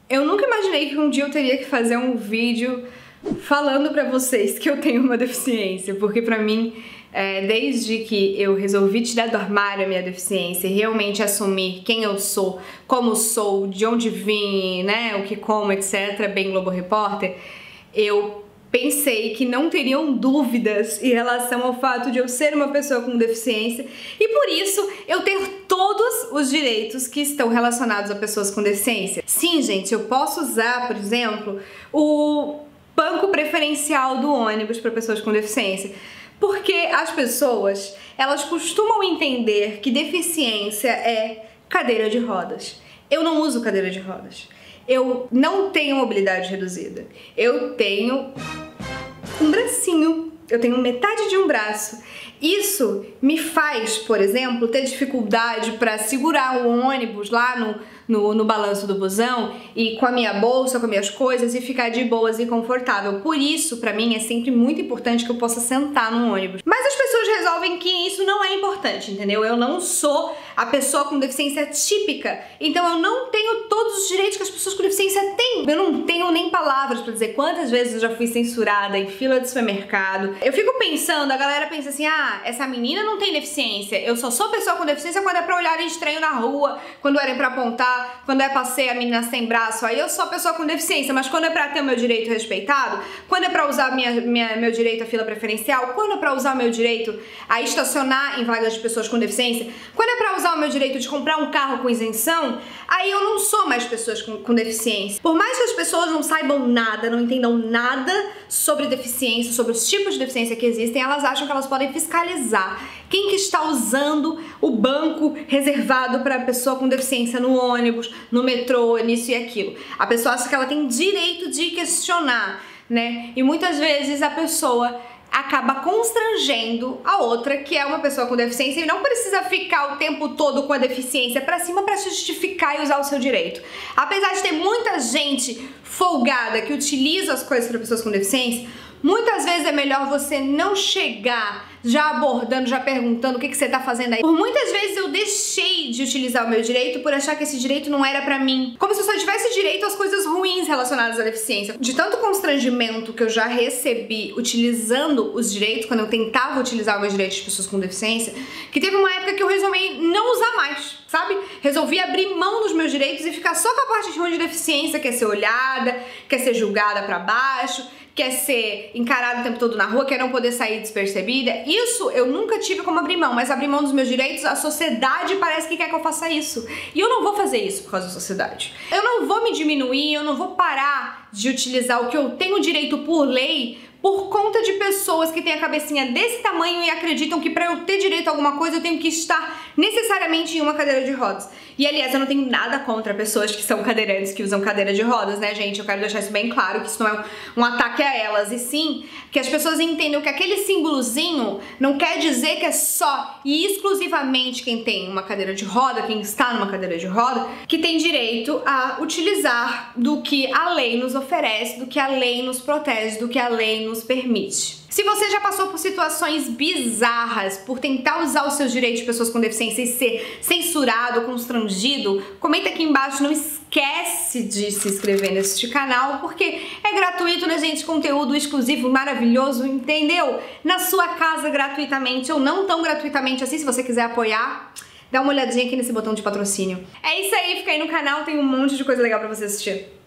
Eu nunca imaginei que um dia eu teria que fazer um vídeo falando pra vocês que eu tenho uma deficiência, porque pra mim, desde que eu resolvi tirar do armário a minha deficiência e realmente assumir quem eu sou, como sou, de onde vim, né, o que como, etc, bem Globo Repórter, eu pensei que não teriam dúvidas em relação ao fato de eu ser uma pessoa com deficiência e por isso eu ter todos os direitos que estão relacionados a pessoas com deficiência. Sim, gente, eu posso usar, por exemplo, o banco preferencial do ônibus para pessoas com deficiência, porque as pessoas, elas costumam entender que deficiência é cadeira de rodas. Eu não uso cadeira de rodas. Eu não tenho mobilidade reduzida. Eu tenho um bracinho, eu tenho metade de um braço. Isso me faz, por exemplo, ter dificuldade para segurar o ônibus lá no balanço do busão e com a minha bolsa, com as minhas coisas e ficar de boas e confortável. Por isso, pra mim, é sempre muito importante que eu possa sentar no ônibus. Mas as pessoas resolvem que isso não é importante, entendeu? Eu não sou a pessoa com deficiência típica, então eu não tenho todos os direitos que as pessoas com deficiência têm. Eu não tenho nem palavras pra dizer quantas vezes eu já fui censurada em fila de supermercado. Eu fico pensando, a galera pensa assim, essa menina não tem deficiência, eu só sou pessoa com deficiência quando é pra olharem estranho na rua, quando é pra apontar, quando é pra ser a menina sem braço, aí eu sou a pessoa com deficiência, mas quando é pra ter o meu direito respeitado, quando é pra usar meu direito à fila preferencial, quando é pra usar o meu direito a estacionar em vagas de pessoas com deficiência, quando é pra usar o meu direito de comprar um carro com isenção, aí eu não sou mais pessoas com deficiência. Por mais que as pessoas não saibam nada, não entendam nada sobre deficiência, sobre os tipos de deficiência que existem, elas acham que elas podem fiscalizar quem que está usando o banco reservado para a pessoa com deficiência no ônibus, no metrô, nisso e aquilo. A pessoa acha que ela tem direito de questionar, né? E muitas vezes a pessoa acaba constrangendo a outra, que é uma pessoa com deficiência, e não precisa ficar o tempo todo com a deficiência pra cima pra justificar e usar o seu direito. Apesar de ter muita gente folgada que utiliza as coisas para pessoas com deficiência, muitas vezes é melhor você não chegar já abordando, já perguntando o que você tá fazendo aí. Por muitas vezes eu deixei de utilizar o meu direito por achar que esse direito não era pra mim. Como se eu só tivesse direito às coisas ruins relacionadas à deficiência. De tanto constrangimento que eu já recebi utilizando os direitos, quando eu tentava utilizar os meus direitos de pessoas com deficiência, que teve uma época que eu resolvi não usar mais, sabe? Resolvi abrir mão dos meus direitos e ficar só com a parte ruim de deficiência, quer ser olhada, quer ser julgada pra baixo, quer ser encarado o tempo todo na rua, quer não poder sair despercebida. Isso eu nunca tive como abrir mão, mas abrir mão dos meus direitos, a sociedade parece que quer que eu faça isso. E eu não vou fazer isso por causa da sociedade. Eu não vou me diminuir, eu não vou parar de utilizar o que eu tenho direito por lei por conta de pessoas que têm a cabecinha desse tamanho e acreditam que pra eu ter direito a alguma coisa eu tenho que estar necessariamente em uma cadeira de rodas. E aliás, eu não tenho nada contra pessoas que são cadeirantes, que usam cadeira de rodas, né, gente? Eu quero deixar isso bem claro, que isso não é um ataque a elas, e sim que as pessoas entendam que aquele símbolozinho não quer dizer que é só e exclusivamente quem tem uma cadeira de roda, quem está numa cadeira de roda, que tem direito a utilizar do que a lei nos oferece, do que a lei nos protege, do que a lei nos permite. Se você já passou por situações bizarras por tentar usar os seus direitos de pessoas com deficiência e ser censurado, constrangido, comenta aqui embaixo. Não esquece de se inscrever neste canal, porque é gratuito, né, gente? Conteúdo exclusivo, maravilhoso, entendeu? Na sua casa, gratuitamente, ou não tão gratuitamente assim, se você quiser apoiar. Dá uma olhadinha aqui nesse botão de patrocínio. É isso aí, fica aí no canal, tem um monte de coisa legal pra você assistir.